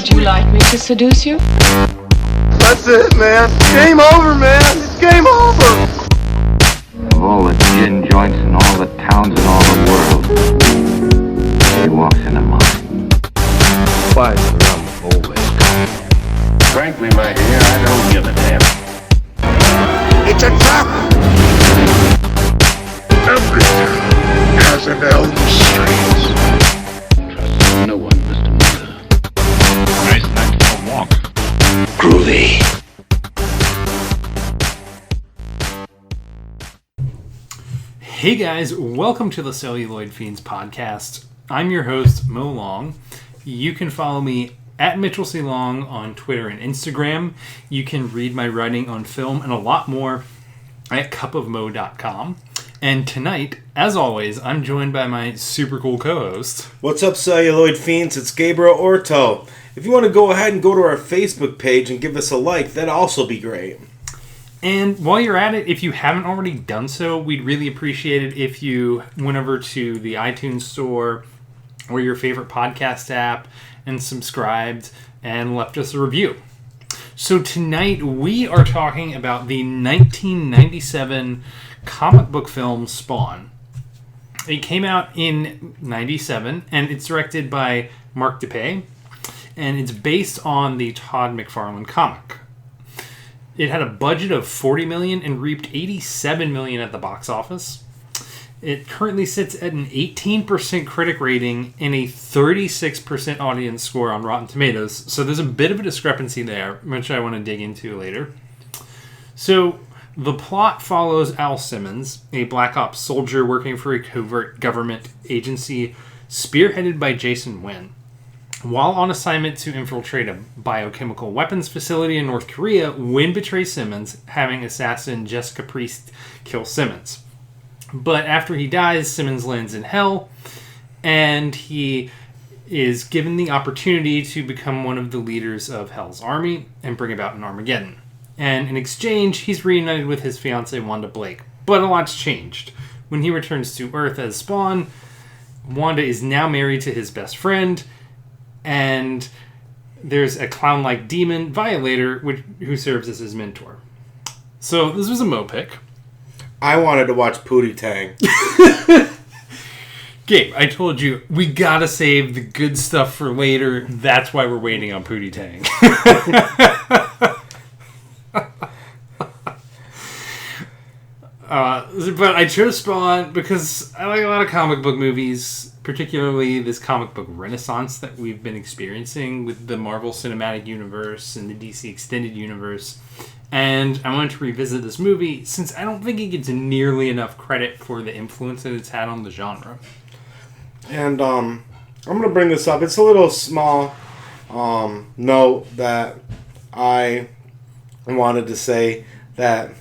Would you like me to seduce you? That's it, man. Game over, man. It's game over. Of all the gin joints in all the towns in all the world, he walks into mine. Why is the rum always gone? Frankly, my dear, I don't give a damn. It's a trap! Every town has an Elm Street. Trust no one, Mr. Miller. Nice night for a walk. Groovy. Hey guys, welcome to the Celluloid Fiends podcast. I'm your host, Mo Long. You can follow me at Mitchell C. Long on Twitter and Instagram. You can read my writing on film and a lot more at cupofmo.com. And tonight, as always, I'm joined by my super cool co-host. What's up, Celluloid Fiends? It's Gabriel Orto. If you want to go ahead and go to our Facebook page and give us a like, that'd also be great. And while you're at it, if you haven't already done so, we'd really appreciate it if you went over to the iTunes store or your favorite podcast app and subscribed and left us a review. So tonight we are talking about the 1997 comic book film Spawn. It came out in 97 and it's directed by Mark Dupe and it's based on the Todd McFarlane comic. It had a budget of $40 million and reaped $87 million at the box office. It currently sits at an 18% critic rating and a 36% audience score on Rotten Tomatoes. So there's a bit of a discrepancy there, which I want to dig into later. So the plot follows Al Simmons, a Black Ops soldier working for a covert government agency spearheaded by Jason Wynn. While on assignment to infiltrate a biochemical weapons facility in North Korea, Wynn betrays Simmons, having assassin Jessica Priest kill Simmons. But after he dies, Simmons lands in hell, and he is given the opportunity to become one of the leaders of Hell's army and bring about an Armageddon. And in exchange, he's reunited with his fiancée Wanda Blake. But a lot's changed. When he returns to Earth as Spawn, Wanda is now married to his best friend, and there's a clown-like demon, Violator, who serves as his mentor. So this was a Mo pick. I wanted to watch Pootie Tang. Gabe, I told you, we gotta save the good stuff for later. That's why we're waiting on Pootie Tang. But I chose Spawn because I like a lot of comic book movies, particularly this comic book renaissance that we've been experiencing with the Marvel Cinematic Universe and the DC Extended Universe. And I wanted to revisit this movie since I don't think it gets nearly enough credit for the influence that it's had on the genre. And I'm going to bring this up. It's a little small note that I wanted to say that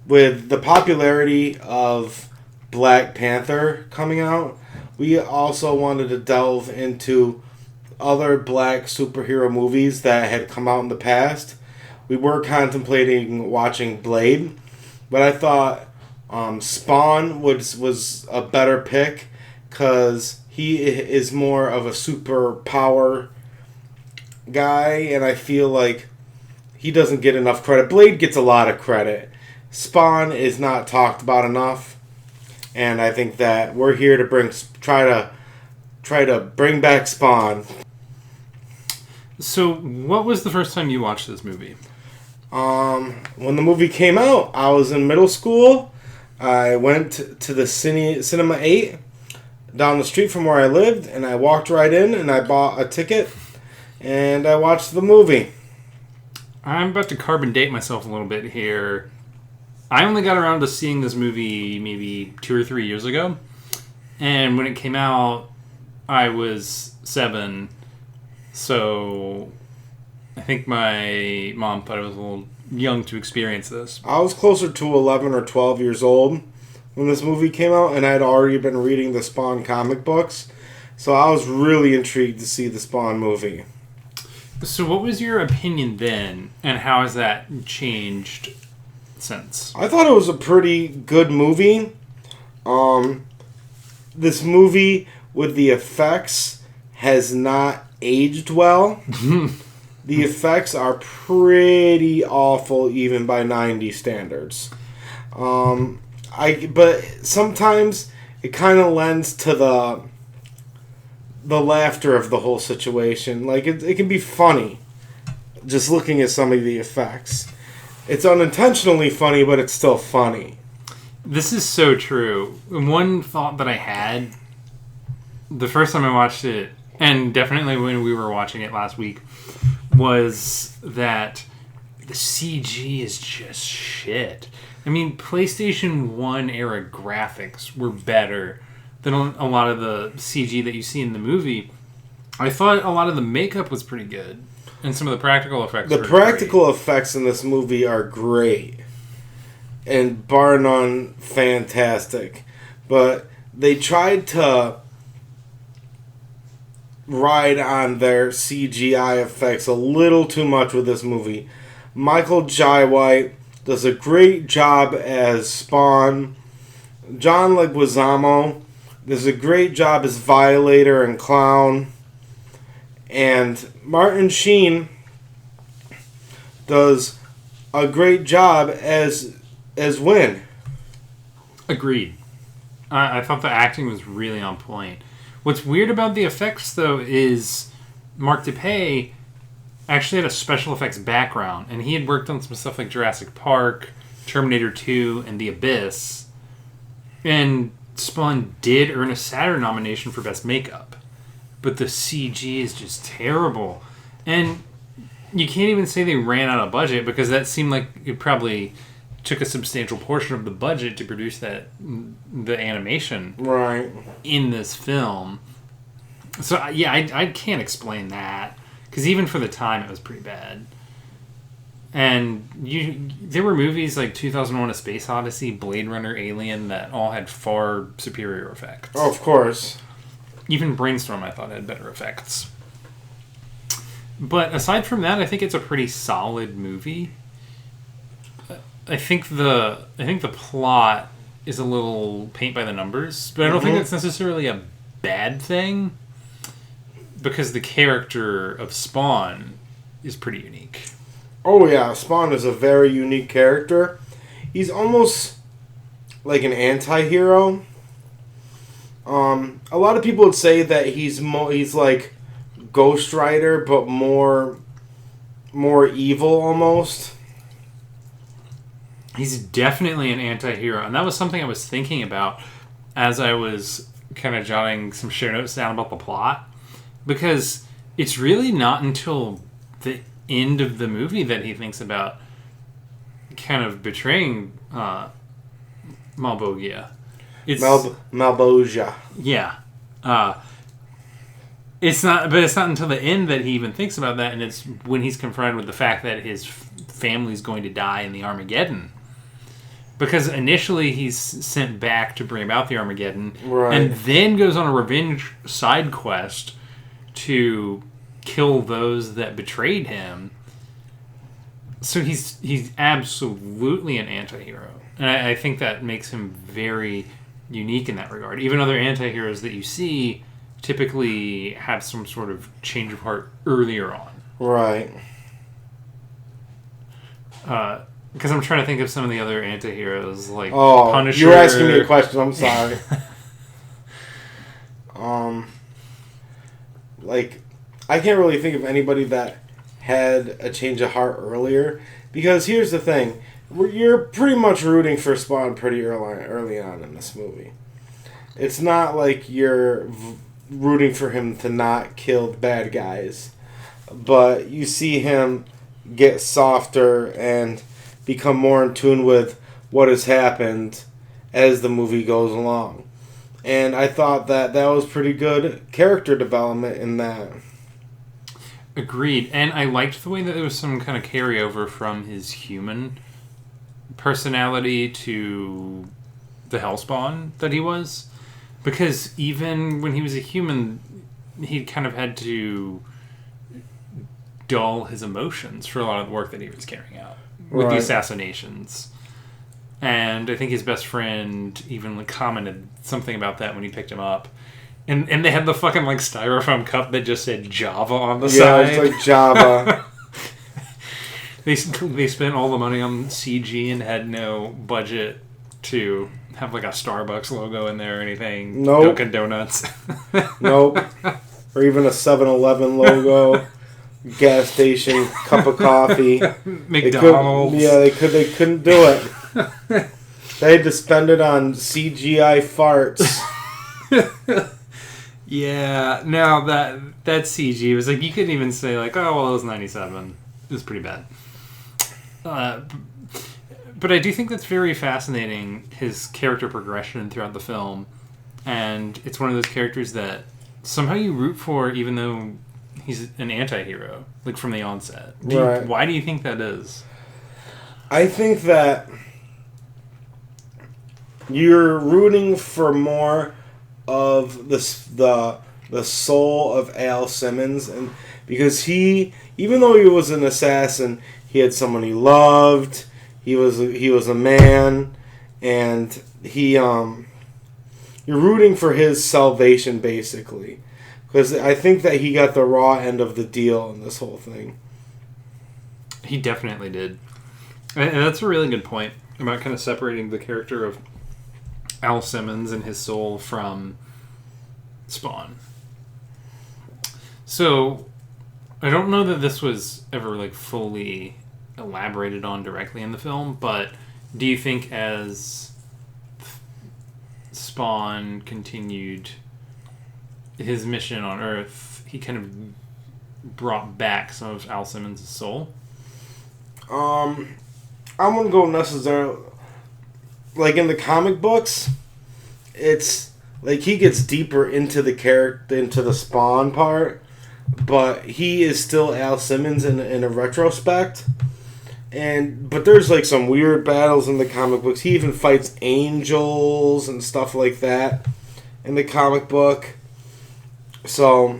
with the popularity of Black Panther coming out, we also wanted to delve into other black superhero movies that had come out in the past. We were contemplating watching Blade, but I thought Spawn was a better pick because he is more of a superpower guy, and I feel like he doesn't get enough credit. Blade gets a lot of credit. Spawn is not talked about enough, and I think that we're here to try to bring back Spawn. So, what was the first time you watched this movie? When the movie came out, I was in middle school. I went to the Cinema 8 down the street from where I lived, and I walked right in, and I bought a ticket, and I watched the movie. I'm about to carbon date myself a little bit here. I only got around to seeing this movie maybe 2 or 3 years ago. And when it came out, I was 7. So I think my mom thought I was a little young to experience this. I was closer to 11 or 12 years old when this movie came out, and I'd already been reading the Spawn comic books. So I was really intrigued to see the Spawn movie. So what was your opinion then, and how has that changed since? I thought it was a pretty good movie. This movie, with the effects, has not aged well. The effects are pretty awful, even by 90 standards. But sometimes it kind of lends to the laughter of the whole situation. Like, it can be funny, just looking at some of the effects. It's unintentionally funny, but it's still funny. This is so true. One thought that I had the first time I watched it, and definitely when we were watching it last week, was that the CG is just shit. I mean, PlayStation 1 era graphics were better than a lot of the CG that you see in the movie. I thought a lot of the makeup was pretty good, and some of the practical effects The were practical great. effects in this movie are great. And bar none, fantastic. But they tried to ride on their CGI effects a little too much with this movie. Michael Jai White does a great job as Spawn. John Leguizamo does a great job as Violator and Clown. And Martin Sheen does a great job as Win. Agreed. I thought the acting was really on point. What's weird about the effects, though, is Mark Dupree actually had a special effects background, and he had worked on some stuff like Jurassic Park, Terminator 2, and The Abyss. And Spawn did earn a Saturn nomination for Best Makeup. But the CG is just terrible. And you can't even say they ran out of budget, because that seemed like it probably took a substantial portion of the budget to produce the animation Right. in this film. So, yeah, I can't explain that. Because even for the time, it was pretty bad. And there were movies like 2001: A Space Odyssey, Blade Runner, Alien that all had far superior effects. Oh, of course. Even Brainstorm, I thought, had better effects. But aside from that, I think it's a pretty solid movie. I think the plot is a little paint by the numbers, but I don't think that's necessarily a bad thing, because the character of Spawn is pretty unique. Oh yeah, Spawn is a very unique character. He's almost like an anti-hero. A lot of people would say that he's like Ghost Rider, but more evil almost. He's definitely an anti-hero, and that was something I was thinking about as I was kind of jotting some show notes down about the plot, because it's really not until the end of the movie that he thinks about kind of betraying Malbogia. It's Malbogia. Yeah. It's not until the end that he even thinks about that, and it's when he's confronted with the fact that his family's going to die in the Armageddon. Because initially he's sent back to bring about the Armageddon, Right. and then goes on a revenge side quest to kill those that betrayed him. So he's absolutely an anti-hero. And I think that makes him very unique in that regard. Even other anti-heroes that you see typically have some sort of change of heart earlier on. Right. Because I'm trying to think of some of the other anti-heroes, like Oh, Punisher. you're asking me a question. I'm sorry. Like, I can't really think of anybody that had a change of heart earlier. Because here's the thing. You're pretty much rooting for Spawn pretty early on in this movie. It's not like you're rooting for him to not kill bad guys. But you see him get softer and become more in tune with what has happened as the movie goes along. And I thought that was pretty good character development in that. Agreed. And I liked the way that there was some kind of carryover from his human personality to the Hellspawn that he was. Because even when he was a human, he kind of had to dull his emotions for a lot of the work that he was carrying out with the Right. assassinations. And I think his best friend even commented something about that when he picked him up. And they had the fucking like styrofoam cup that just said Java on the Yeah, side. it's like Java. They spent all the money on CG and had no budget to have like a Starbucks logo in there or anything. Nope. Dunkin' Donuts. Nope. Or even a 7-Eleven logo. Gas station, cup of coffee. McDonald's. They couldn't do it. They had to spend it on CGI farts. Yeah, no, that CG was like, you couldn't even say like, oh well, it was 97. It was pretty bad. But I do think that's very fascinating, his character progression throughout the film, and it's one of those characters that somehow you root for, even though he's an anti-hero, like from the onset. Right. Why do you think that is? I think that you're rooting for more of the soul of Al Simmons, and because he, even though he was an assassin, he had someone he loved. He was a man, and you're rooting for his salvation basically, because I think that he got the raw end of the deal in this whole thing. He definitely did, and that's a really good point about kind of separating the character of Al Simmons and his soul from Spawn. So, I don't know that this was ever like fully elaborated on directly in the film, but do you think as Spawn continued his mission on Earth, he kind of brought back some of Al Simmons' soul? I wouldn't go necessarily like in the comic books. It's like he gets deeper into the character, into the Spawn part, but he is still Al Simmons in a retrospect. But there's like some weird battles in the comic books. He even fights angels and stuff like that in the comic book. So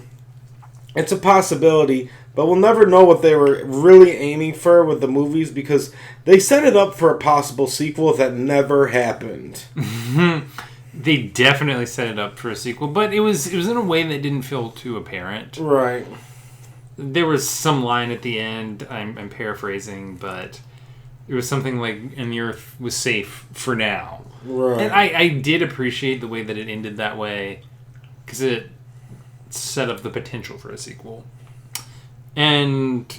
it's a possibility, but we'll never know what they were really aiming for with the movies, because they set it up for a possible sequel that never happened. They definitely set it up for a sequel, but it was in a way that didn't feel too apparent. Right. There was some line at the end, I'm paraphrasing, but it was something like, and the Earth was safe for now. Right. And I did appreciate the way that it ended that way, because it set up the potential for a sequel. And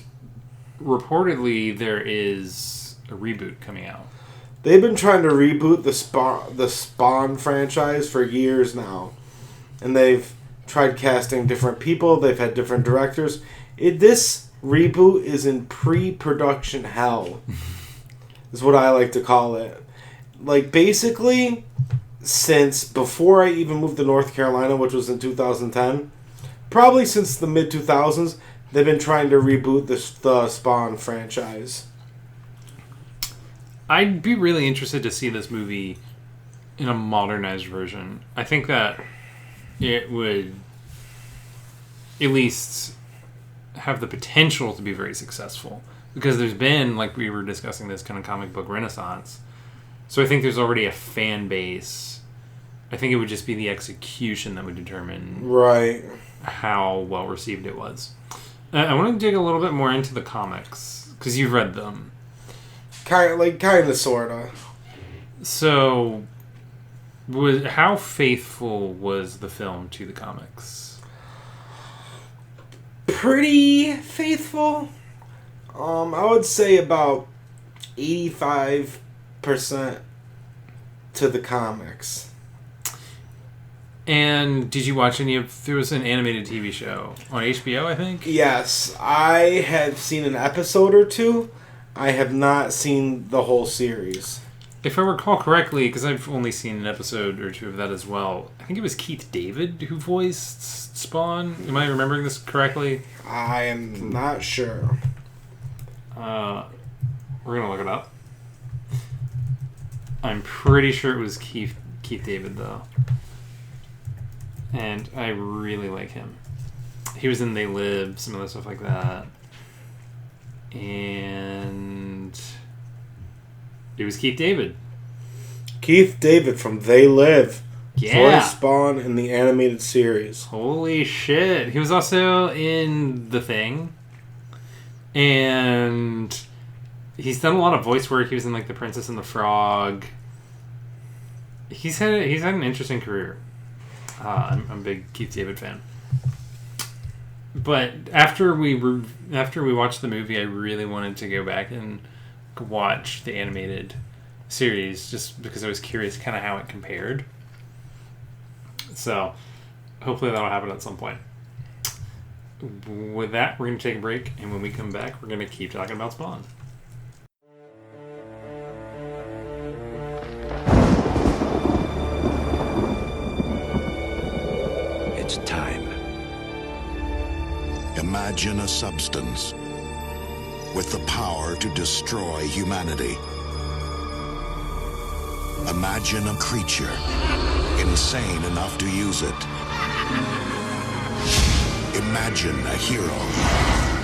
reportedly, there is a reboot coming out. They've been trying to reboot the Spawn franchise for years now. And they've tried casting different people. They've had different directors. This reboot is in pre-production hell, is what I like to call it. Like, basically, since before I even moved to North Carolina, which was in 2010, probably since the mid-2000s, they've been trying to reboot the Spawn franchise. I'd be really interested to see this movie in a modernized version. I think that it would at least have the potential to be very successful, because there's been, like we were discussing, this kind of comic book renaissance. So I think there's already a fan base. I think it would just be the execution that would determine Right. how well received it was. I want to dig a little bit more into the comics, because you've read them. Kind of, sort of. So, how faithful was the film to the comics? Pretty faithful. I would say about 85% to the comics. And did you watch there was an animated TV show on HBO, I think? Yes, I have seen an episode or two. I have not seen the whole series. If I recall correctly, because I've only seen an episode or two of that as well, I think it was Keith David who voiced Spawn. Am I remembering this correctly? I am not sure. We're going to look it up. I'm pretty sure it was Keith David, though. And I really like him. He was in They Live, some other stuff like that. And it was Keith David. Keith David from They Live. Yeah. voiced Spawn in the animated series. Holy shit. He was also in The Thing. And he's done a lot of voice work. He was in like The Princess and the Frog. He's had an interesting career. I'm a big Keith David fan. But after we watched the movie, I really wanted to go back and watch the animated series just because I was curious kind of how it compared. So hopefully that'll happen at some point. With that, we're going to take a break, and when we come back, we're going to keep talking about Spawn. It's time. Imagine a substance with the power to destroy humanity. Imagine a creature insane enough to use it. Imagine a hero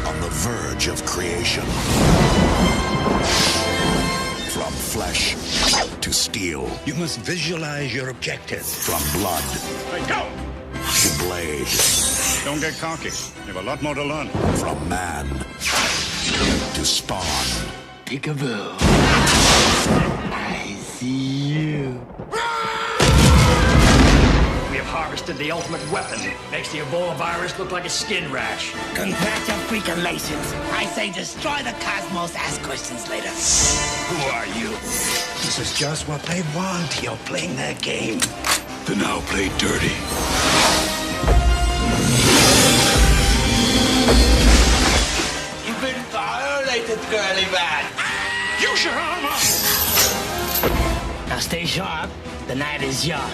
on the verge of creation. From flesh to steel. You must visualize your objective. From blood to blade. Don't get cocky. You have a lot more to learn. From man to spawn. Peekaboo. I see you. We have harvested the ultimate weapon. Makes the Ebola virus look like a skin rash. Congratulations. I say destroy the cosmos, ask questions later. Who are you? This is just what they want. You're playing their game. Then now play dirty. You've been violated, girly man. Use your armor! Now stay sharp. The night is young.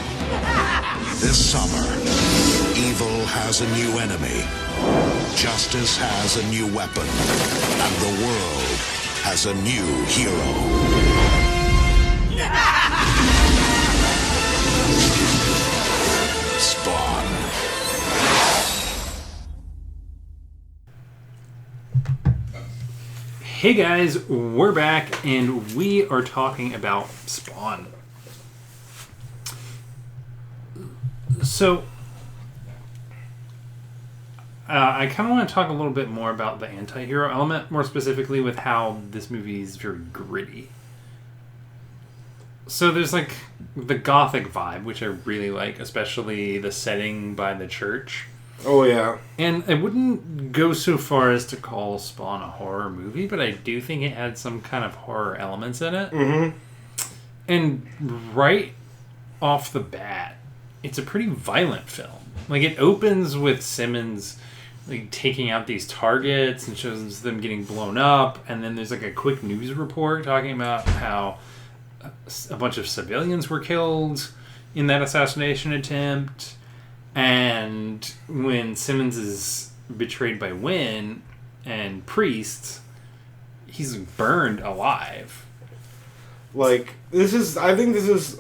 This summer, evil has a new enemy. Justice has a new weapon. And the world has a new hero. Spawn. Hey guys, we're back, and we are talking about Spawn. So, I kind of want to talk a little bit more about the anti-hero element, more specifically with how this movie is very gritty. So there's like the gothic vibe, which I really like, especially the setting by the church. Oh, yeah. And I wouldn't go so far as to call Spawn a horror movie, but I do think it had some kind of horror elements in it. Mm-hmm. And right off the bat, it's a pretty violent film. Like, it opens with Simmons like taking out these targets and shows them getting blown up, and then there's like a quick news report talking about how a bunch of civilians were killed in that assassination attempt. And when Simmons is betrayed by Wynn and Priest, he's burned alive. Like, I think this is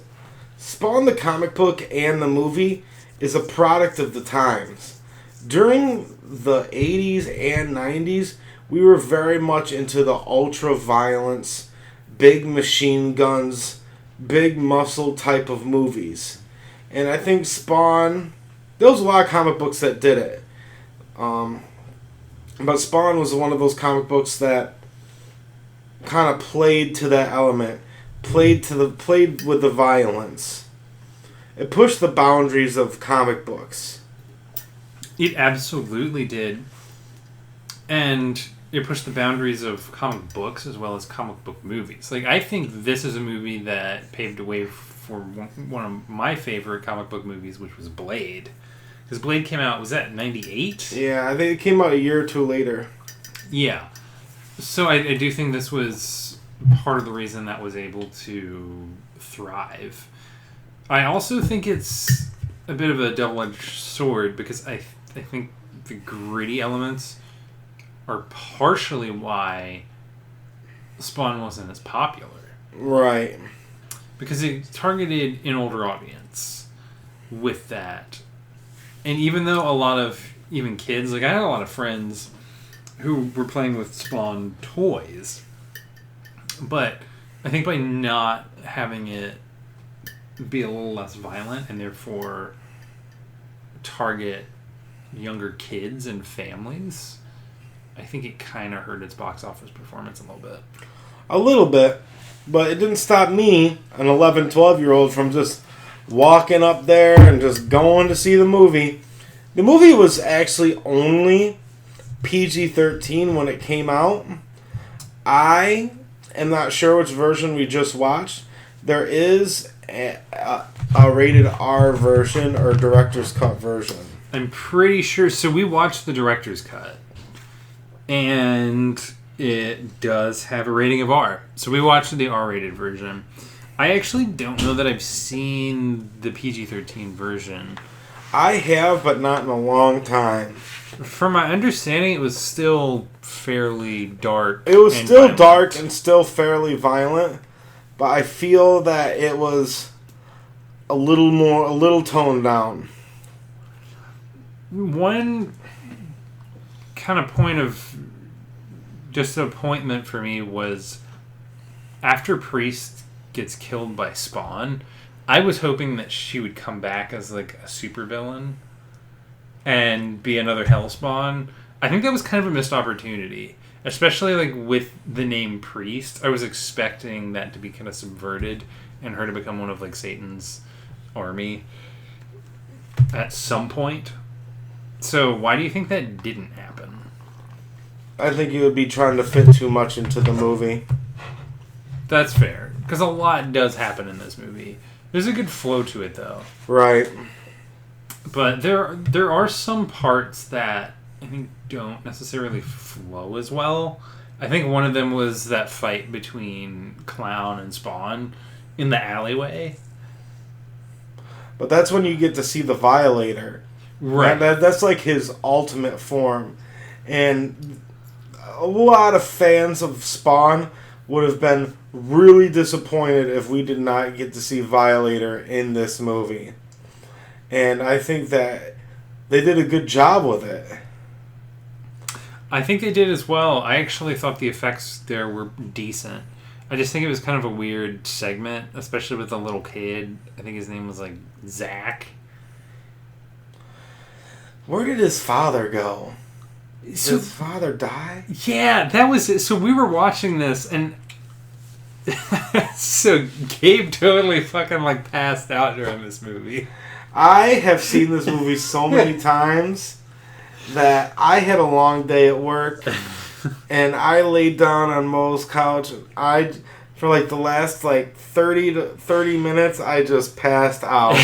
Spawn, the comic book and the movie is a product of the times. During the 80s and 90s, we were very much into the ultra violence, big machine guns, big muscle type of movies. And I think Spawn, there was a lot of comic books that did it. But Spawn was one of those comic books that kind of played to that element. Played with the violence. It pushed the boundaries of comic books. It absolutely did. And it pushed the boundaries of comic books as well as comic book movies. Like, I think this is a movie that paved the way for one of my favorite comic book movies, which was Blade. Because Blade came out, was that 98? Yeah, I think it came out a year or two later. Yeah. So I do think this was part of the reason that was able to thrive. I also think it's a bit of a double-edged sword because I think the gritty elements are partially why Spawn wasn't as popular. Right. Because it targeted an older audience with that. And even though a lot of, even kids, like I had a lot of friends who were playing with Spawn toys. But I think by not having it be a little less violent and therefore target younger kids and families, I think it kind of hurt its box office performance a little bit. A little bit, but it didn't stop me, an 11, 12-year-old, from just walking up there and just going to see the movie. The movie was actually only PG-13 when it came out. I am not sure which version we just watched. There is a rated R version or director's cut version. I'm pretty sure. So we watched the director's cut, and it does have a rating of R. So we watched the R-rated version. I actually don't know that I've seen the PG-13 version. I have, but not in a long time. From my understanding, it was still fairly dark. It was and still violent. dark and still fairly violent, but I feel that it was a little toned down. One kind of point of disappointment for me was after Priest gets killed by Spawn, I was hoping that she would come back as like a supervillain and be another Hellspawn. I think that was kind of a missed opportunity, especially like with the name Priest. I was expecting that to be kind of subverted and her to become one of like Satan's army at some point. So why do you think that didn't happen? I think you would be trying to fit too much into the movie. That's fair, because a lot does happen in this movie. There's a good flow to it, though. Right. But there are some parts that I think don't necessarily flow as well. I think one of them was that fight between Clown and Spawn in the alleyway. But that's when you get to see the Violator. Right. That's like his ultimate form. And a lot of fans of Spawn would have been really disappointed if we did not get to see Violator in this movie. And I think that they did a good job with it. I think they did as well. I actually thought the effects there were decent. I just think it was kind of a weird segment, especially with the little kid. I think his name was like Zach. Where did his father go? So, did his father die? Yeah, that was it. So we were watching this, and so Gabe totally fucking like passed out during this movie. I have seen this movie so many times that I had a long day at work, and I laid down on Mo's couch, and for like the last like 30 minutes, I just passed out.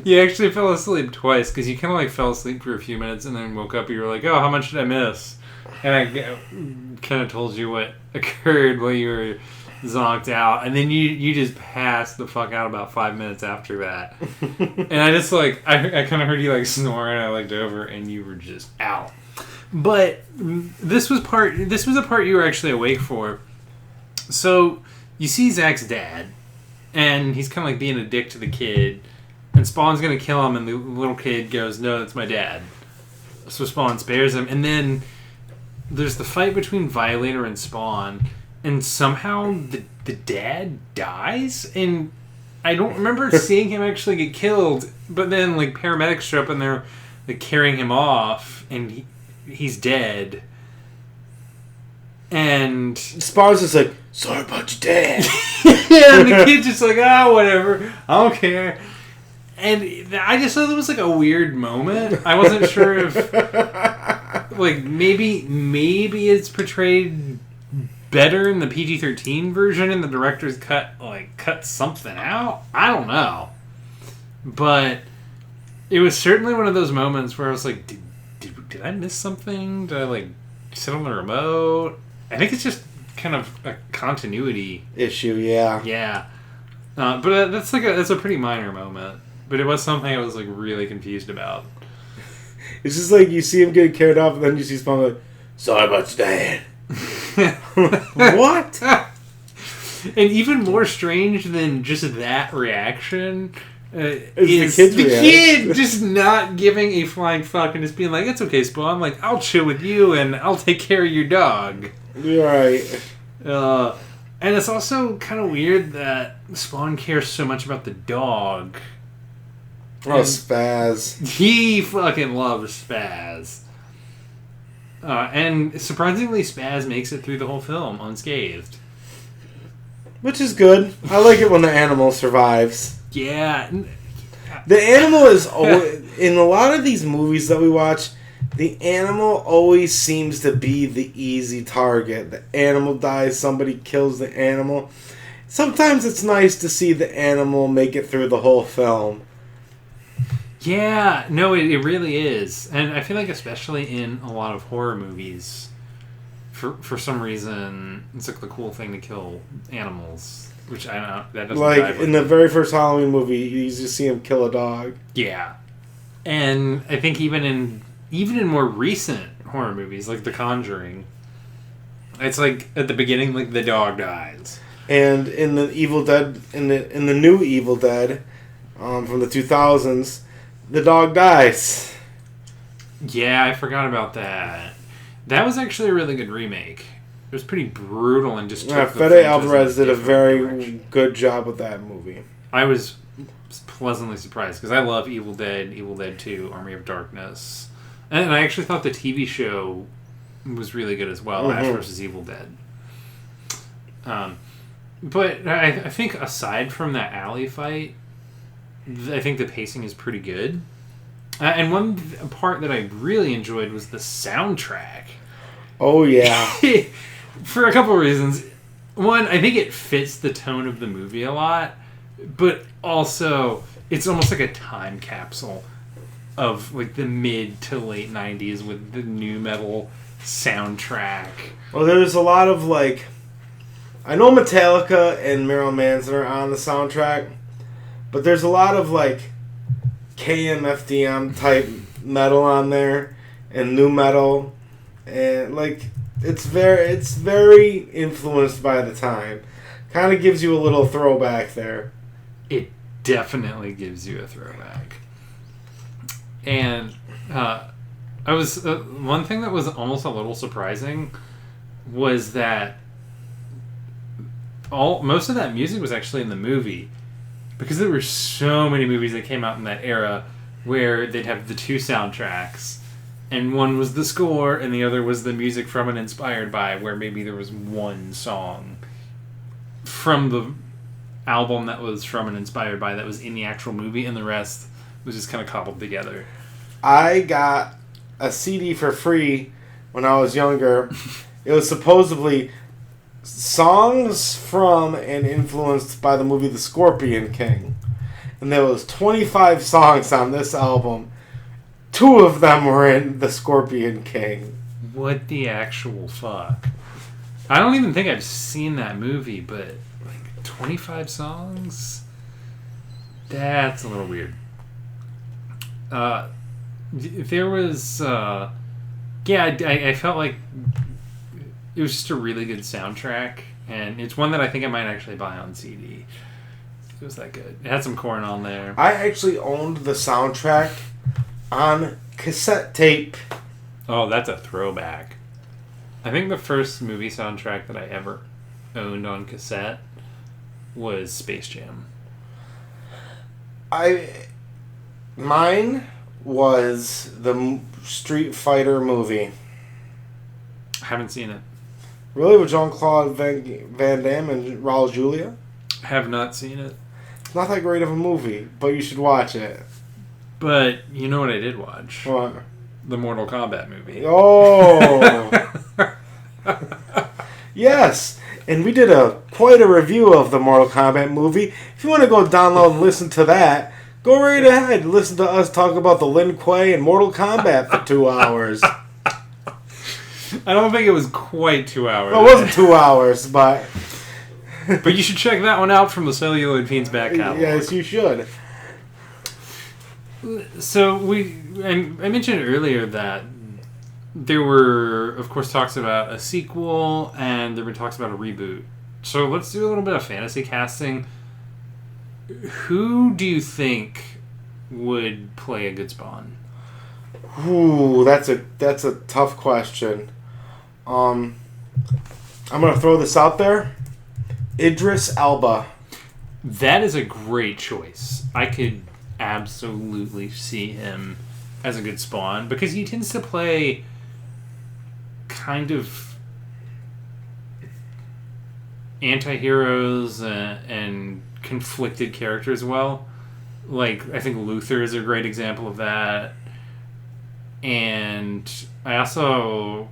You actually fell asleep twice, because you kind of like fell asleep for a few minutes and then woke up and you were like, oh, how much did I miss? And I kind of told you what occurred while you were zonked out, and then you just passed the fuck out about 5 minutes after that. And I just like, I kind of heard you like snoring, I looked over and you were just out. But this was a part you were actually awake for. So you see Zach's dad, and he's kind of like being a dick to the kid. And Spawn's going to kill him, and the little kid goes, no, that's my dad. So Spawn spares him. And then there's the fight between Violator and Spawn, and somehow the dad dies? And I don't remember seeing him actually get killed, but then like paramedics show up and they're like carrying him off, and he's dead. And Spawn's just like, sorry about your dad. Yeah, and the kid's just like, whatever, I don't care. And I just thought it was like a weird moment. I wasn't sure if like maybe it's portrayed better in the PG-13 version and the director's cut something out. I don't know. But it was certainly one of those moments where I was like, did I miss something? Did I like sit on the remote? I think it's just kind of a continuity issue, yeah. Yeah. But that's a pretty minor moment. But it was something I was like really confused about. It's just like you see him getting carried off, and then you see Spawn like, sorry about your dad. What? And even more strange than just that reaction is the kid just not giving a flying fuck and just being like, it's okay, Spawn. Like, I'll chill with you and I'll take care of your dog. You're right. And it's also kind of weird that Spawn cares so much about the dog. Oh, Spaz. He fucking loves Spaz. And surprisingly, Spaz makes it through the whole film unscathed. Which is good. I like it when the animal survives. Yeah. The animal is always... in a lot of these movies that we watch, the animal always seems to be the easy target. The animal dies, somebody kills the animal. Sometimes it's nice to see the animal make it through the whole film. Yeah, no, it really is. And I feel like especially in a lot of horror movies, for some reason, it's like the cool thing to kill animals. Which I don't know, that doesn't Like, jive with in the very first Halloween movie, you just see him kill a dog. Yeah. And I think even in more recent horror movies, like The Conjuring, it's like, at the beginning, like, the dog dies. And in the Evil Dead, in the new Evil Dead, from the 2000s, the dog dies. Yeah, I forgot about that. That was actually a really good remake. It was pretty brutal and just Yeah, took the Fede franchise Alvarez in a did a different very direction. good job with that movie. I was pleasantly surprised because I love Evil Dead 2, Army of Darkness. And I actually thought the TV show was really good as well, Ash vs. Evil Dead. But I think aside from that alley fight, I think the pacing is pretty good. And one part that I really enjoyed was the soundtrack. Oh, yeah. For a couple of reasons. One, I think it fits the tone of the movie a lot, but also it's almost like a time capsule of like the mid to late 90s with the nu metal soundtrack. Well, there's a lot of, like... I know Metallica and Marilyn Manson are on the soundtrack, but there's a lot of, like, KMFDM type metal on there, and nu metal, and, like, it's very influenced by the time. Kind of gives you a little throwback there. It definitely gives you a throwback. And I was one thing that was almost a little surprising was that most of that music was actually in the movie, because there were so many movies that came out in that era where they'd have the two soundtracks, and one was the score and the other was the music from and inspired by, where maybe there was one song from the album that was from and inspired by that was in the actual movie, and the rest was just kind of cobbled together. I got a CD for free when I was younger. It was supposedly songs from and influenced by the movie The Scorpion King. And there was 25 songs on this album. 2 of them were in The Scorpion King. What the actual fuck? I don't even think I've seen that movie, but like 25 songs? That's a little weird. There was I felt like it was just a really good soundtrack, and it's one that I think I might actually buy on CD. It was that good. It had some Korn on there. I actually owned the soundtrack on cassette tape. Oh, that's a throwback. I think the first movie soundtrack that I ever owned on cassette was Space Jam. Mine was the Street Fighter movie. I haven't seen it. Really? With Jean-Claude Van Damme and Raul Julia? Have not seen it. It's not that great of a movie, but you should watch it. But you know what I did watch? What? The Mortal Kombat movie. Oh! Yes! And we did quite a review of the Mortal Kombat movie. If you want to go download and listen to that, go right ahead. Listen to us talk about the Lin Kuei and Mortal Kombat for 2 hours. I don't think it was quite 2 hours. Well, it wasn't 2 hours, but... But you should check that one out from the Celluloid Fiends back catalog. Yes, you should. So I mentioned earlier that there were, of course, talks about a sequel, and there were talks about a reboot. So let's do a little bit of fantasy casting. Who do you think would play a good Spawn? Ooh, that's a tough question. I'm gonna throw this out there. Idris Elba. That is a great choice. I could absolutely see him as a good Spawn because he tends to play kind of anti-heroes and conflicted characters well. Like, I think Luther is a great example of that. And I also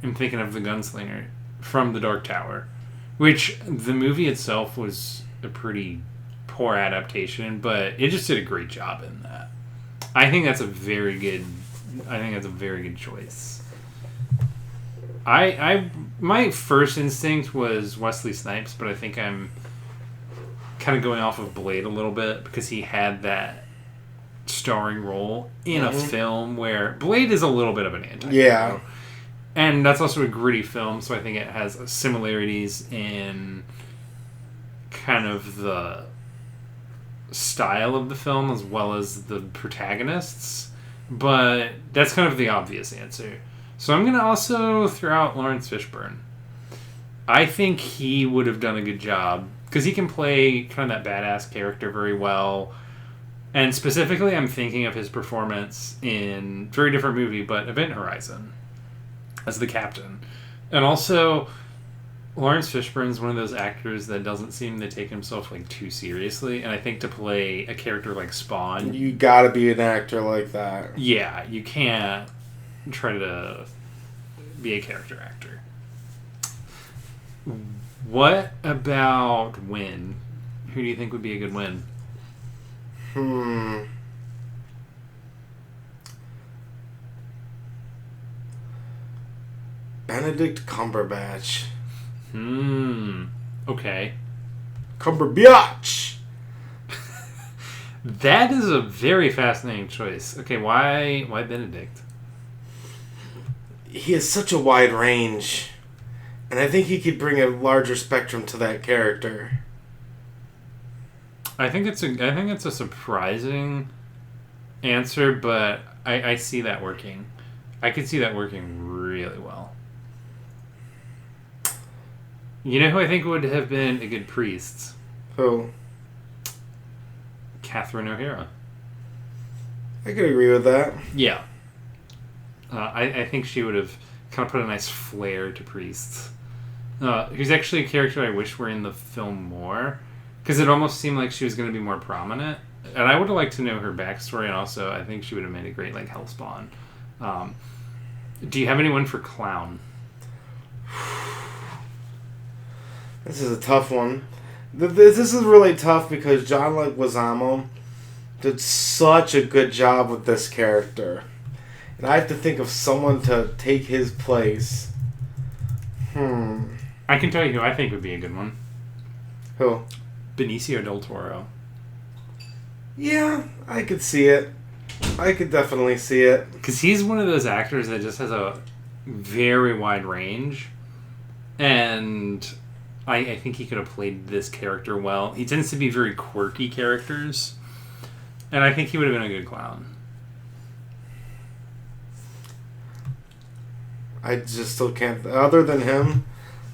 am thinking of the Gunslinger from The Dark Tower, which the movie itself was a pretty poor adaptation, but it just did a great job in that. I think that's a very good choice. My first instinct was Wesley Snipes, but I think I'm kind of going off of Blade a little bit because he had that starring role in a film where Blade is a little bit of an anti-hero. Yeah. And that's also a gritty film, so I think it has similarities in kind of the style of the film as well as the protagonists. But that's kind of the obvious answer. So I'm going to also throw out Lawrence Fishburne. I think he would have done a good job because he can play kind of that badass character very well. And specifically, I'm thinking of his performance in a very different movie, but Event Horizon as the captain. And also, Lawrence Fishburne's one of those actors that doesn't seem to take himself like too seriously. And I think to play a character like Spawn, you gotta be an actor like that. Yeah, you can't try to be a character actor. What about Win? Who do you think would be a good Win? Benedict Cumberbatch. Okay. Cumberbatch! That is a very fascinating choice. Okay, why Benedict? He has such a wide range. And I think he could bring a larger spectrum to that character. I think it's a surprising answer, but I see that working. I could see that working really well. You know who I think would have been a good priest? Who? Catherine O'Hara. I could agree with that. Yeah. I think she would have kind of put a nice flair to priests. Who's actually a character I wish were in the film more, because it almost seemed like she was going to be more prominent. And I would have liked to know her backstory, and also I think she would have made a great like Hellspawn. Do you have anyone for clown? This is a tough one. This is really tough because John Leguizamo did such a good job with this character. And I have to think of someone to take his place. I can tell you who I think would be a good one. Who? Benicio del Toro. Yeah, I could see it. I could definitely see it. Because he's one of those actors that just has a very wide range. And I think he could have played this character well. He tends to be very quirky characters. And I think he would have been a good clown. I just still can't... Other than him,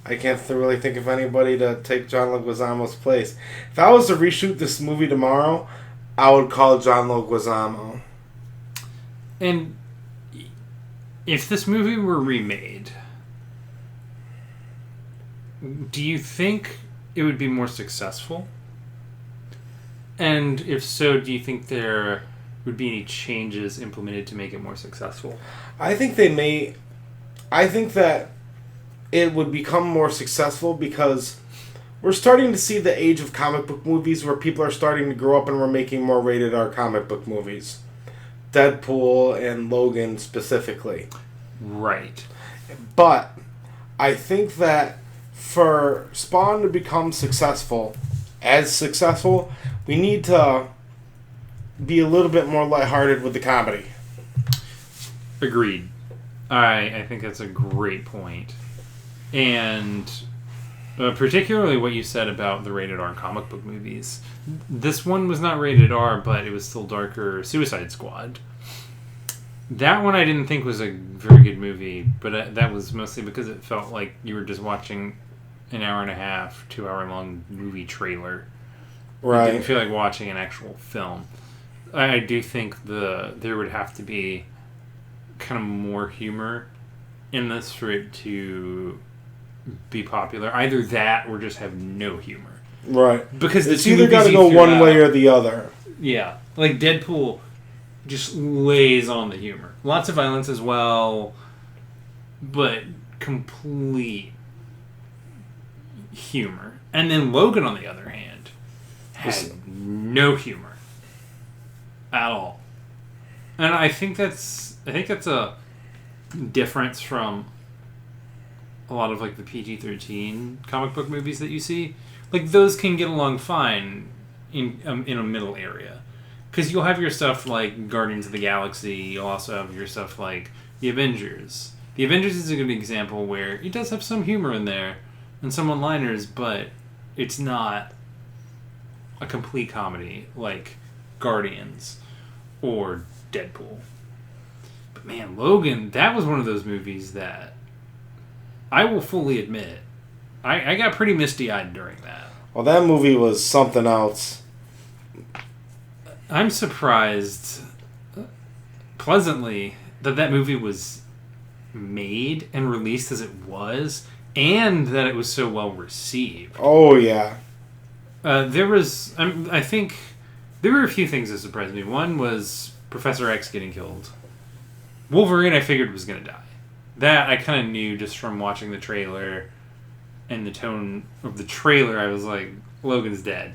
I can't really think of anybody to take John Leguizamo's place. If I was to reshoot this movie tomorrow, I would call John Leguizamo. And if this movie were remade, do you think it would be more successful? And if so, do you think there would be any changes implemented to make it more successful? I think they may... I think that it would become more successful because we're starting to see the age of comic book movies where people are starting to grow up and we're making more rated R comic book movies. Deadpool and Logan specifically. Right. But I think that for Spawn to become successful, we need to be a little bit more lighthearted with the comedy. Agreed. I think that's a great point. And particularly what you said about the rated R comic book movies. This one was not rated R, but it was still darker. Suicide Squad. That one I didn't think was a very good movie, but that was mostly because it felt like you were just watching an hour and a half, 2 hour long movie trailer. Right. I didn't feel like watching an actual film. I do think there would have to be kind of more humor in this for it to be popular. Either that or just have no humor. Right. Because it's either got to go one way or the other. Yeah. Like Deadpool just lays on the humor. Lots of violence as well, but complete humor. And then Logan, on the other hand, has no humor at all. And I think that's a difference from a lot of like the PG-13 comic book movies that you see. Like those can get along fine in a middle area. Because you'll have your stuff like Guardians of the Galaxy. You'll also have your stuff like The Avengers. The Avengers is a good example where it does have some humor in there and some one-liners, but it's not a complete comedy like Guardians or Deadpool. But man, Logan, that was one of those movies that I will fully admit I got pretty misty-eyed during that. Well, that movie was something else. I'm surprised, pleasantly, that movie was made and released as it was, and that it was so well received. Oh, yeah. I think, there were a few things that surprised me. One was Professor X getting killed. Wolverine, I figured, was going to die. That I kind of knew just from watching the trailer and the tone of the trailer. I was like, Logan's dead.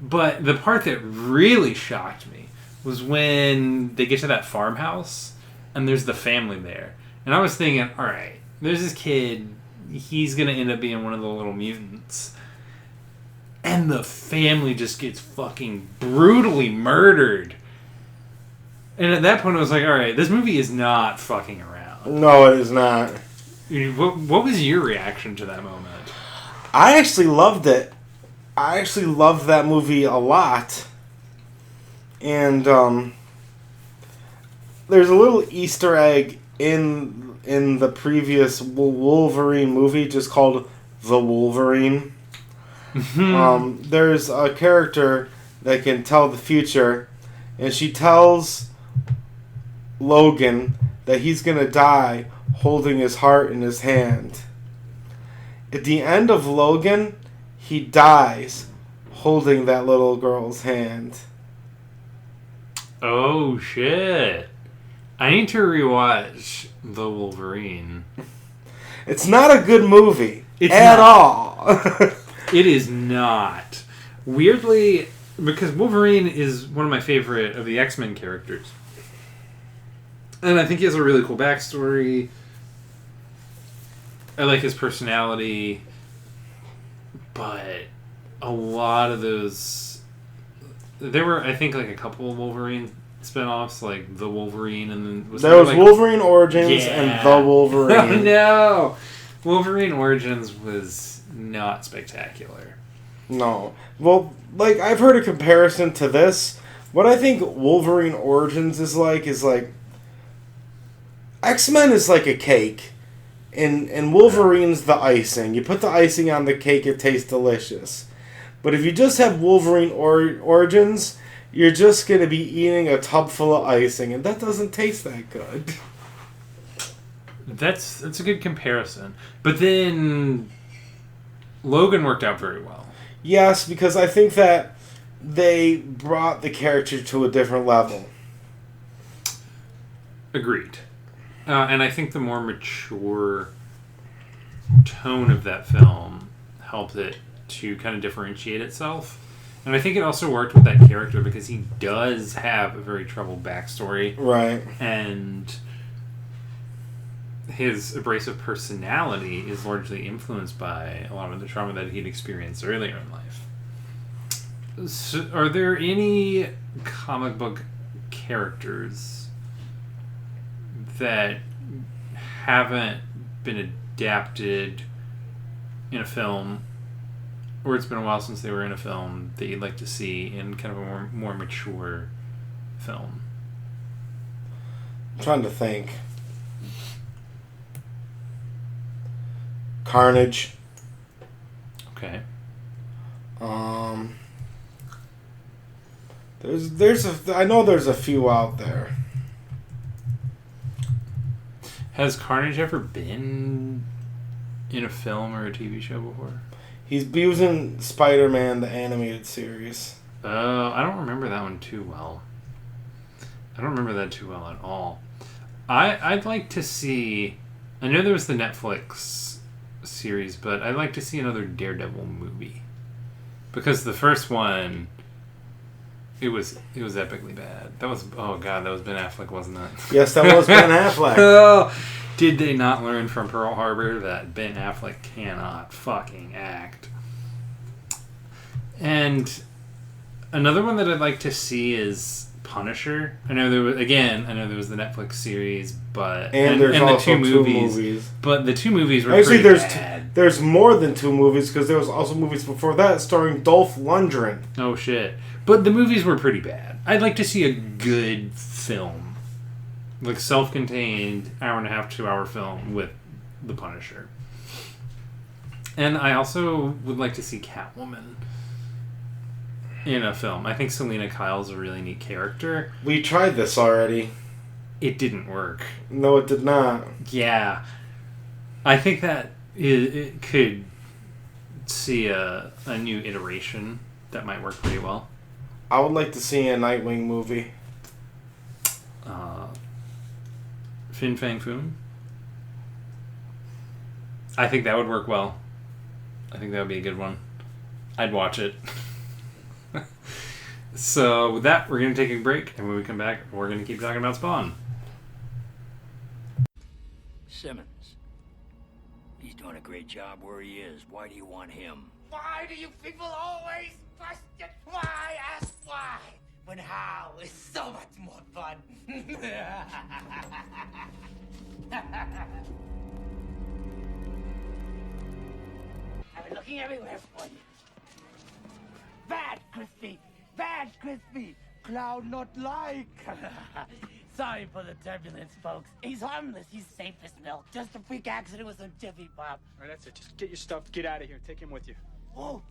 But the part that really shocked me was when they get to that farmhouse and there's the family there. And I was thinking, alright, there's this kid, he's going to end up being one of the little mutants. And the family just gets fucking brutally murdered. And at that point I was like, alright, this movie is not fucking around. No, it is not. What was your reaction to that moment? I actually loved it. I actually loved that movie a lot. And there's a little Easter egg in the previous Wolverine movie just called The Wolverine. There's a character that can tell the future, and she tells Logan that he's going to die holding his heart in his hand. At the end of Logan, he dies holding that little girl's hand. Oh, shit. I need to rewatch The Wolverine. It's not a good movie It's at not. all. It is not. Weirdly, because Wolverine is one of my favorite of the X-Men characters. And I think he has a really cool backstory. I like his personality. But a lot of those... There were, I think, like a couple of Wolverine spinoffs, like The Wolverine, and then... There was like, Wolverine Origins and The Wolverine. Oh, no! Wolverine Origins was not spectacular. No. Well, like, I've heard a comparison to this. What I think Wolverine Origins is like X-Men is like a cake. And Wolverine's the icing. You put the icing on the cake, it tastes delicious. But if you just have Wolverine Origins, you're just going to be eating a tub full of icing, and that doesn't taste that good. That's a good comparison. But then Logan worked out very well. Yes, because I think that they brought the character to a different level. Agreed. And I think the more mature tone of that film helped it to kind of differentiate itself. And I think it also worked with that character because he does have a very troubled backstory. Right. And his abrasive personality is largely influenced by a lot of the trauma that he'd experienced earlier in life. So, are there any comic book characters that haven't been adapted in a film, or it's been a while since they were in a film, that you'd like to see in kind of a more mature film? I'm trying to think. Carnage. Okay. I know there's a few out there. Has Carnage ever been in a film or a TV show before? He was in Spider-Man, the animated series. Oh, I don't remember that one too well. I don't remember that too well at all. I'd like to see... I know there was the Netflix series, but I'd like to see another Daredevil movie. Because the first one... It was epically bad. That was that was Ben Affleck, wasn't it? Yes, that was Ben Affleck. Oh, did they not learn from Pearl Harbor that Ben Affleck cannot fucking act? And another one that I'd like to see is Punisher. I know there was the Netflix series, but there's also the two movies. But the two movies were actually pretty bad. There's more than two movies because there was also movies before that starring Dolph Lundgren. Oh shit. But the movies were pretty bad. I'd like to see a good film. Like self-contained, hour and a half, 2 hour film with the Punisher. And I also would like to see Catwoman in a film. I think Selena Kyle's a really neat character. We tried this already. It didn't work. No, it did not. Yeah. I think that it could see a new iteration that might work pretty well. I would like to see a Nightwing movie. Fin Fang Foom. I think that would work well. I think that would be a good one. I'd watch it. So with that, we're going to take a break, and when we come back, we're going to keep talking about Spawn. Simmons. He's doing a great job where he is. Why do you want him? Why do you people always question why? Ask why. When how is so much more fun. I've been looking everywhere for you. Bad, Crispy. Bad, Crispy. Cloud not like. Sorry for the turbulence, folks. He's harmless. He's safe as milk. Just a freak accident with some Jiffy Pop. All right, that's it. Just get your stuff. Get out of here. Take him with you. Oh,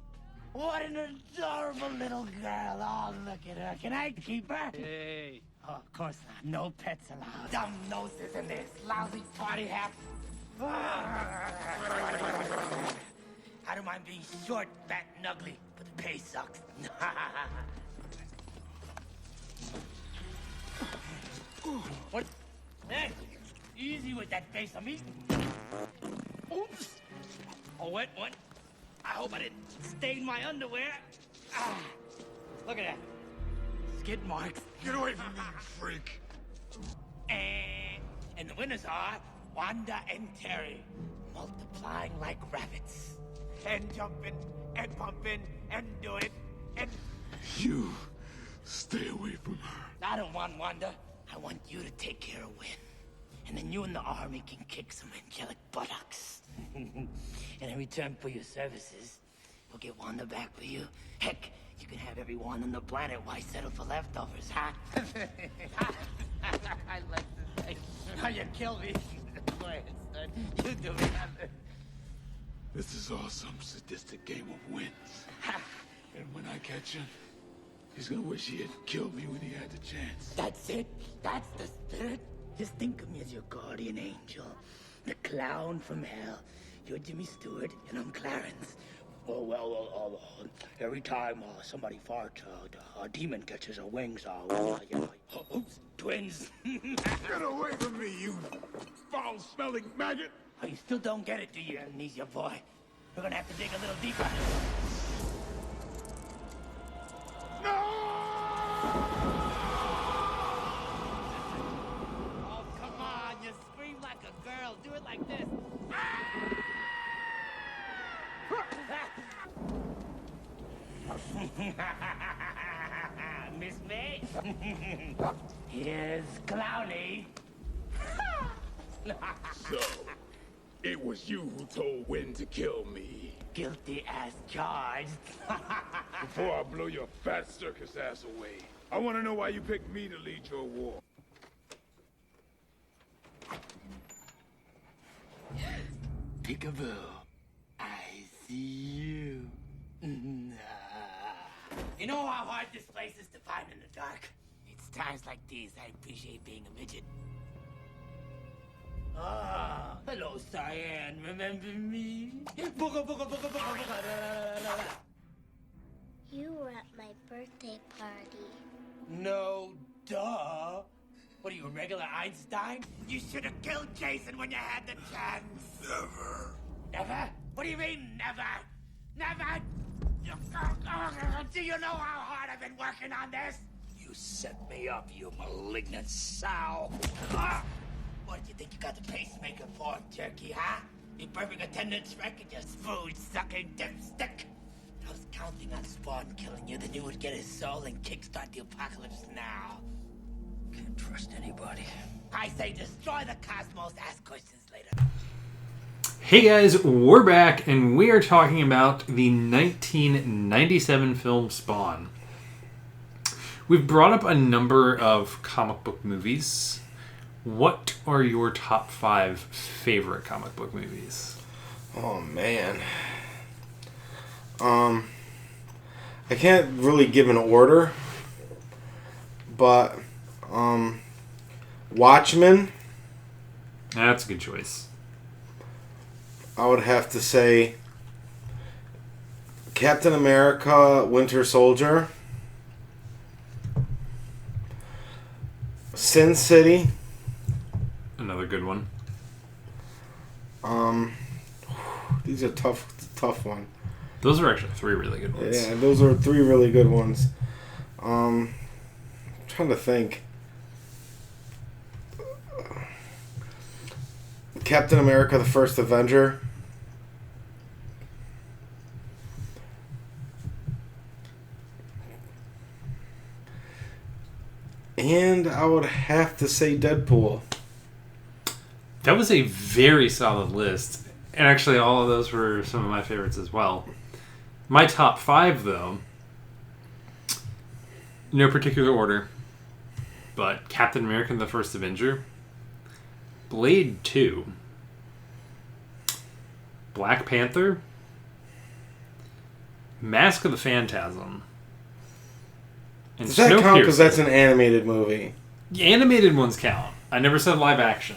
what an adorable little girl. Oh, look at her. Can I keep her? Hey. Oh, of course not. No pets allowed. Dumb noses in this lousy party hat. I don't mind being short, fat, and ugly, but the pay sucks. What? Hey, easy with that face I'm eating. Oops. Oh, what? I hope I didn't stain my underwear. Look at that. Skid marks. Get away from me, you freak. And the winners are Wanda and Terry, multiplying like rabbits. And jumping, and pumping, and doing, and... You stay away from her. I don't want Wanda. I want you to take care of Win. And then you and the army can kick some angelic buttocks. And in return for your services, we'll get Wanda back for you. Heck, you can have everyone on the planet. Why settle for leftovers, huh? I like to say, how you kill me. Go ahead, son. You do it. This is all some sadistic game of wins. And when I catch him, he's gonna wish he had killed me when he had the chance. That's it. That's the spirit. Just think of me as your guardian angel. The clown from hell. You're Jimmy Stewart, and I'm Clarence. Well, every time somebody farts, a demon catches her wings. Oops, twins. Get away from me, you foul-smelling maggot! Oh, you still don't get it, do you, Amnesia boy? We're gonna have to dig a little deeper. Oh, come on, you scream like a girl. Do it like this. Miss me? Here's Clowny. So, it was you who told Win to kill me. Guilty as charged. Before I blow your fat circus ass away, I want to know why you picked me to lead your war. Peekaboo, I see you. You know how hard this place is to find in the dark? It's times like these I appreciate being a midget. Ah, hello, Cyan. Remember me? Booga, booga, booga, booga, booga, la, la, la. You were at my birthday party. No, duh. What are you, a regular Einstein? You should have killed Jason when you had the chance. Never. Never? What do you mean, never? Never? Do you know how hard I've been working on this? You set me up, you malignant sow. What did you think you got the pacemaker for, Turkey, huh? You perfect attendance record, you food-sucking dipstick. I was counting on Spawn killing you, then you would get his soul and kickstart the apocalypse now. Can't trust anybody. I say destroy the cosmos, ask questions later. Hey guys, we're back and we are talking about the 1997 film Spawn. We've brought up a number of comic book movies. What are your top 5 favorite comic book movies? Oh man. I can't really give an order, but Watchmen. That's a good choice. I would have to say Captain America, Winter Soldier, Sin City. Another good one. These are tough one. Those are actually 3 really good ones. Yeah, those are 3 really good ones. Trying to think. Captain America, the First Avenger. And I would have to say Deadpool. That was a very solid list. And actually all of those were some of my favorites as well. My top 5, though, no particular order, but Captain America and the First Avenger, Blade 2, Black Panther, Mask of the Phantasm, and Does that count? Snowpiercer. Because that's an animated movie. The animated ones count. I never said live action.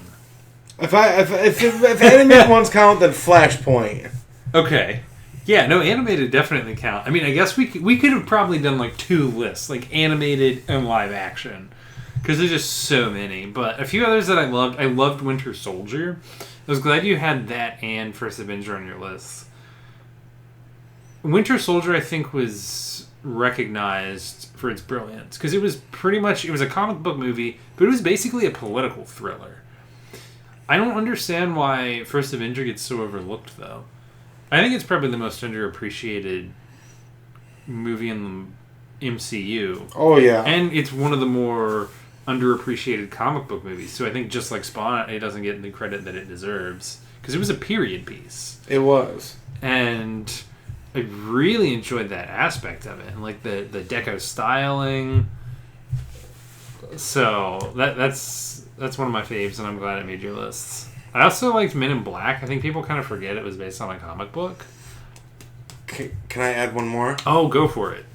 If animated ones count, then Flashpoint. Okay. Yeah, no, animated definitely count. I mean, I guess we could have probably done like 2 lists, like animated and live action, because there's just so many. But a few others that I loved. I loved Winter Soldier. I was glad you had that and First Avenger on your list. Winter Soldier, I think, was recognized for its brilliance, because it was a comic book movie, but it was basically a political thriller. I don't understand why First Avenger gets so overlooked, though. I think it's probably the most underappreciated movie in the MCU. Oh, yeah. And it's one of the more underappreciated comic book movies. So I think just like Spawn, it doesn't get the credit that it deserves. Because it was a period piece. It was. And I really enjoyed that aspect of it. And like the deco styling. So that's one of my faves, and I'm glad it made your lists. I also liked Men in Black. I think people kind of forget it was based on a comic book. Can I add one more? Oh, go for it.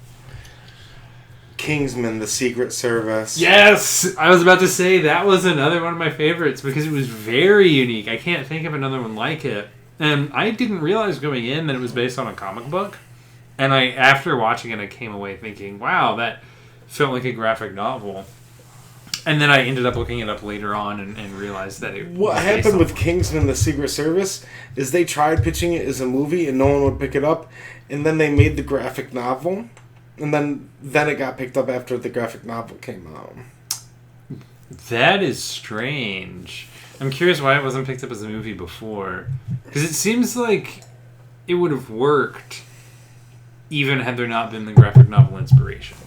Kingsman, The Secret Service. Yes! I was about to say that was another one of my favorites because it was very unique. I can't think of another one like it. And I didn't realize going in that it was based on a comic book. And after watching it, I came away thinking, wow, that felt like a graphic novel. And then I ended up looking it up later on and realized that it What happened with Kingsman, The Secret Service, is they tried pitching it as a movie and no one would pick it up. And then they made the graphic novel. And then it got picked up after the graphic novel came out. That is strange. I'm curious why it wasn't picked up as a movie before. Because it seems like it would have worked even had there not been the graphic novel inspiration.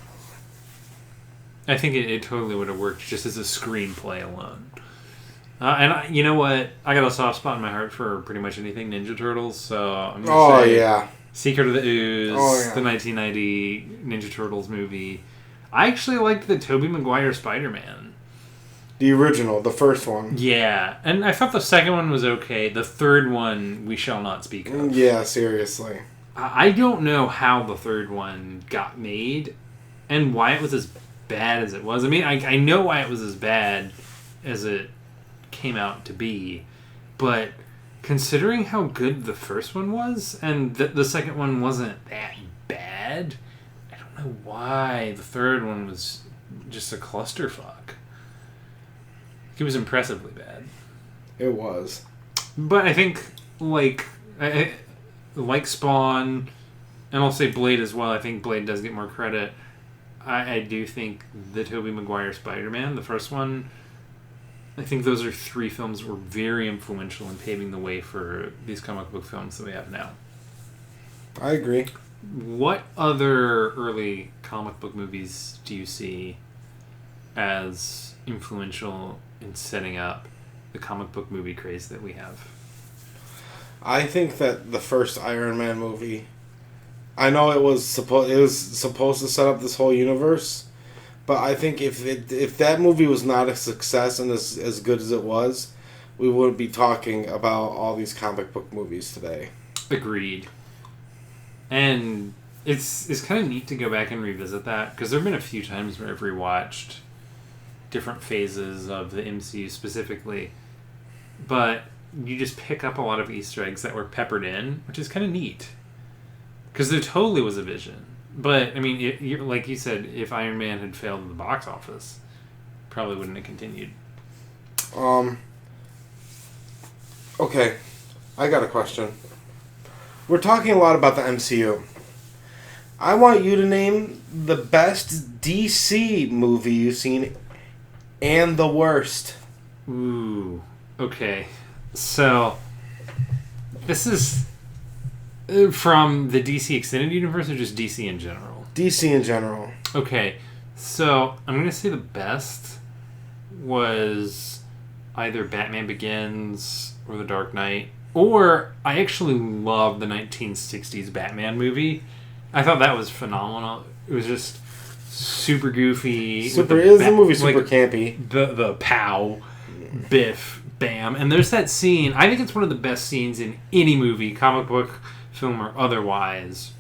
I think it totally would have worked just as a screenplay alone. You know what? I got a soft spot in my heart for pretty much anything Ninja Turtles, so I'm going to say yeah. Secret of the Ooze, yeah. the 1990 Ninja Turtles movie. I actually liked the Tobey Maguire Spider-Man. The original, the first one. Yeah, and I thought the second one was okay. The third one, we shall not speak of. Yeah, seriously. I don't know how the third one got made and why it was as bad as it was. I mean, I know why it was as bad as it came out to be, but considering how good the first one was and the second one wasn't that bad, I don't know why the third one was just a clusterfuck. It was impressively bad. It was. But I think, like Spawn, and I'll say Blade as well, I think Blade does get more credit. I do think the Tobey Maguire Spider-Man, the first one, I think those are three films that were very influential in paving the way for these comic book films that we have now. I agree. What other early comic book movies do you see as influential in setting up the comic book movie craze that we have? I think that the first Iron Man movie, I know it was supposed to set up this whole universe, but I think if that movie was not a success and as good as it was, we wouldn't be talking about all these comic book movies today. Agreed. And it's kind of neat to go back and revisit that, because there have been a few times where I've rewatched different phases of the MCU specifically, but you just pick up a lot of Easter eggs that were peppered in, which is kind of neat. Because there totally was a vision. But, I mean, like you said, if Iron Man had failed at the box office, probably wouldn't have continued. Okay, I got a question. We're talking a lot about the MCU. I want you to name the best DC movie you've seen and the worst. Ooh, okay. So, this is from the DC Extended Universe or just DC in general? DC in general. Okay, so I'm going to say the best was either Batman Begins or The Dark Knight. Or, I actually love the 1960s Batman movie. I thought that was phenomenal. It was just super goofy. The movie super campy. The pow, biff, bam. And there's that scene, I think it's one of the best scenes in any movie, comic book, film, or otherwise,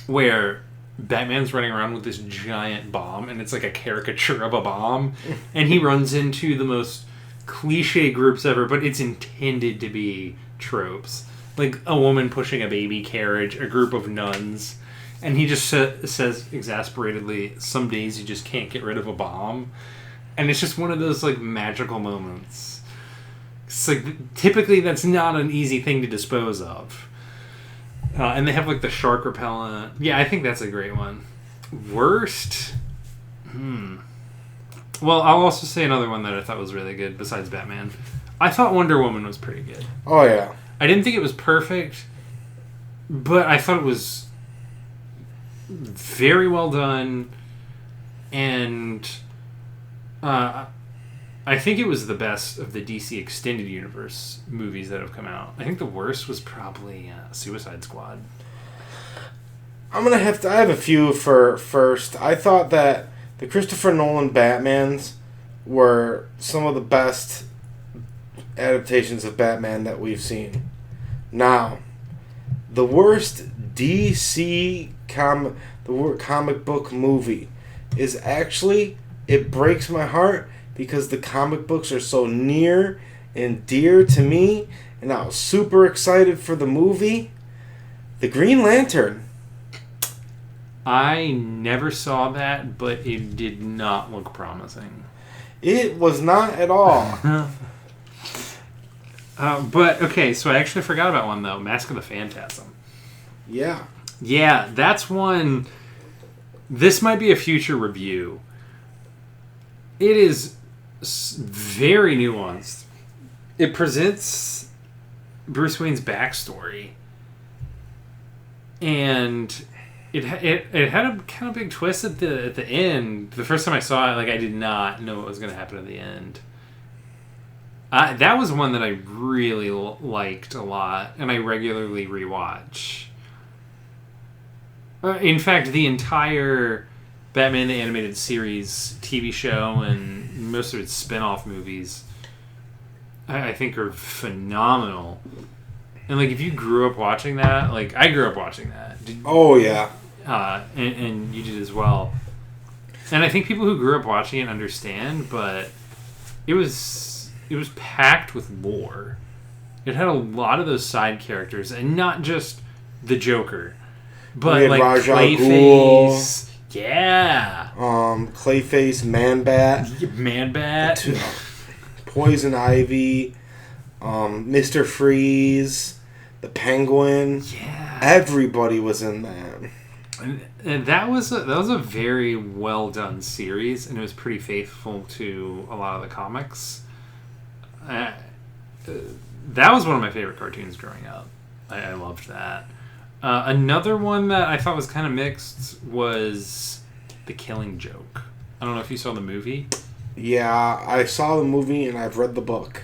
where Batman's running around with this giant bomb, and it's like a caricature of a bomb, and he runs into the most cliche groups ever, but it's intended to be tropes. Like a woman pushing a baby carriage, a group of nuns, and he just says exasperatedly, some days you just can't get rid of a bomb. And it's just one of those like magical moments. It's like, typically that's not an easy thing to dispose of. And they have like the shark repellent. Yeah, I think that's a great one. Worst? Well, I'll also say another one that I thought was really good besides Batman. I thought Wonder Woman was pretty good. Oh, yeah. I didn't think it was perfect, but I thought it was very well done, and I think it was the best of the DC Extended Universe movies that have come out. I think the worst was probably Suicide Squad. I have a few for first. I thought that the Christopher Nolan Batmans were some of the best adaptations of Batman that we've seen. Now, the worst DC comic book movie is actually, it breaks my heart because the comic books are so near and dear to me, and I was super excited for the movie. The Green Lantern. I never saw that, but it did not look promising. It was not at all. But, okay, so I actually forgot about one, though. Mask of the Phantasm. Yeah. Yeah, that's one. This might be a future review. It is very nuanced. It presents Bruce Wayne's backstory. And it had a kind of big twist at the end. The first time I saw it, like, I did not know what was going to happen at the end. That was one that I really liked a lot, and I regularly rewatch. In fact, the entire Batman the Animated Series TV show and most of its spin-off movies, I think, are phenomenal. And, like, if you grew up watching that, like, I grew up watching that. Oh, yeah. And you did as well. And I think people who grew up watching it understand, but it was packed with lore. It had a lot of those side characters, and not just the Joker, but like Ra's al Clayface. Yeah. Clayface, Man-Bat. Poison Ivy, Mr. Freeze, the Penguin. Yeah. Everybody was in that. And that was a very well done series, and it was pretty faithful to a lot of the comics. That was one of my favorite cartoons growing up. I loved that. Another one that I thought was kind of mixed was The Killing Joke. I don't know if you saw the movie. Yeah, I saw the movie and I've read the book.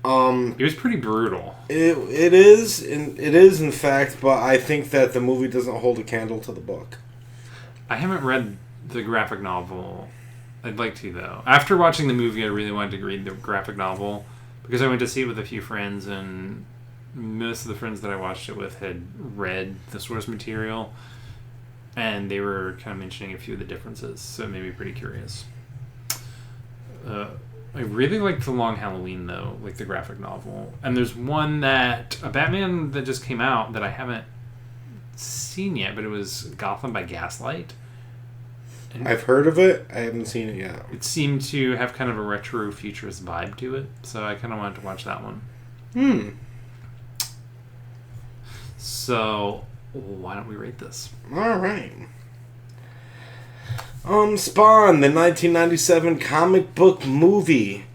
It was pretty brutal. It is in fact, but I think that the movie doesn't hold a candle to the book. I haven't read the graphic novel. I'd like to, though. After watching the movie, I really wanted to read the graphic novel because I went to see it with a few friends, and most of the friends that I watched it with had read the source material, and they were kind of mentioning a few of the differences, so it made me pretty curious. I really liked The Long Halloween, though, like the graphic novel. And there's one a Batman that just came out that I haven't seen yet, but it was Gotham by Gaslight. And I've heard of it. I haven't seen it yet. it seemed to have kind of a retro futurist vibe to it, so I kind of wanted to watch that one. So, why don't we rate this? All right. Spawn, the 1997 comic book movie,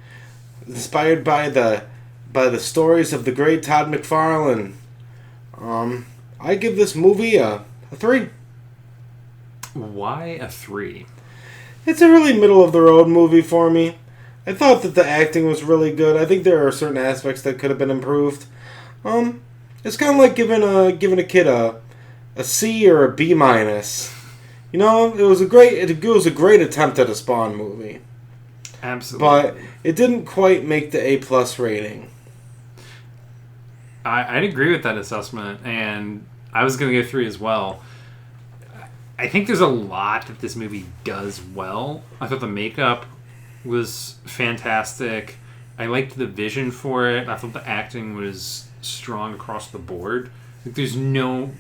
inspired by the stories of the great Todd McFarlane. I give this movie a 3. Why a 3? It's a really middle of the road movie for me. I thought that the acting was really good. I think there are certain aspects that could have been improved. It's kind of like giving a kid a C or a B minus. You know, it was a great attempt at a Spawn movie. Absolutely. But it didn't quite make the A+ rating. I'd agree with that assessment, and I was going to go 3 as well. I think there's a lot that this movie does well. I thought the makeup was fantastic. I liked the vision for it. I thought the acting was strong across the board. Like, there's no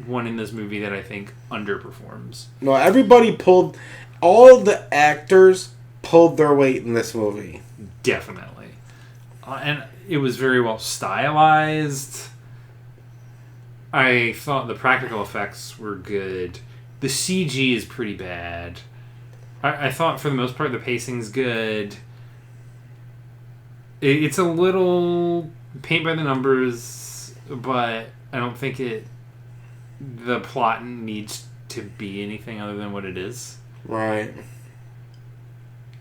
one in this movie that I think underperforms. No, all the actors pulled their weight in this movie. Definitely. And it was very well stylized. I thought the practical effects were good. The CG is pretty bad. I thought for the most part the pacing's good. It's a little paint by the numbers, but I don't think the plot needs to be anything other than what it is. Right.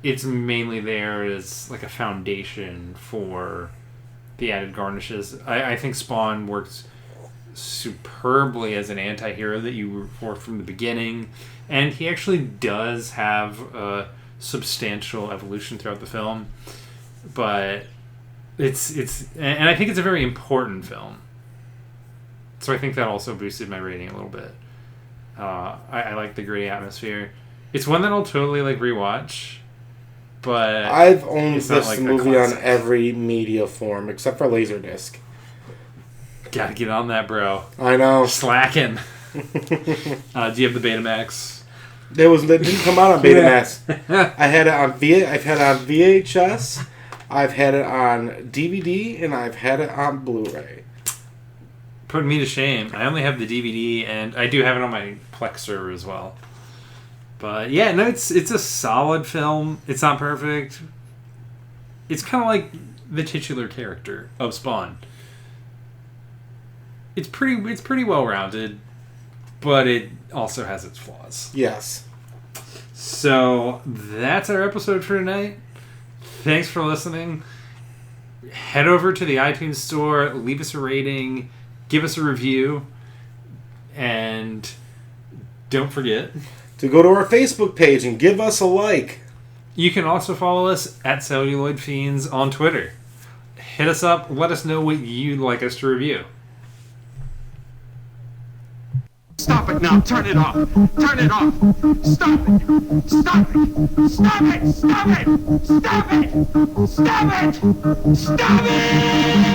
It's mainly there as like a foundation for the added garnishes. I think Spawn works superbly as an anti-hero that you root for from the beginning, and he actually does have a substantial evolution throughout the film, but and I think it's a very important film, so I think that also boosted my rating a little bit. I like the gritty atmosphere. It's one that I'll totally like rewatch, but I've owned this like movie on every media form except for Laserdisc. Gotta get on that, bro. I know. Slacking. Do you have the Betamax? It didn't come out on Betamax. I've had it on VHS, I've had it on DVD, and I've had it on Blu-ray. Putting me to shame. I only have the DVD, and I do have it on my Plex server as well. But yeah, no, it's a solid film. It's not perfect. It's kind of like the titular character of Spawn. It's pretty well rounded, but it also has its flaws. Yes. So that's our episode for tonight. Thanks for listening. Head over to the iTunes store, leave us a rating, give us a review, and don't forget to go to our Facebook page and give us a like. You can also follow us at Celluloid Fiends on Twitter. hit us up. Let us know what you'd like us to review. Stop it now! Turn it off! Turn it off! Stop it! Stop it! Stop it! Stop it! Stop it! Stop it! Stop it!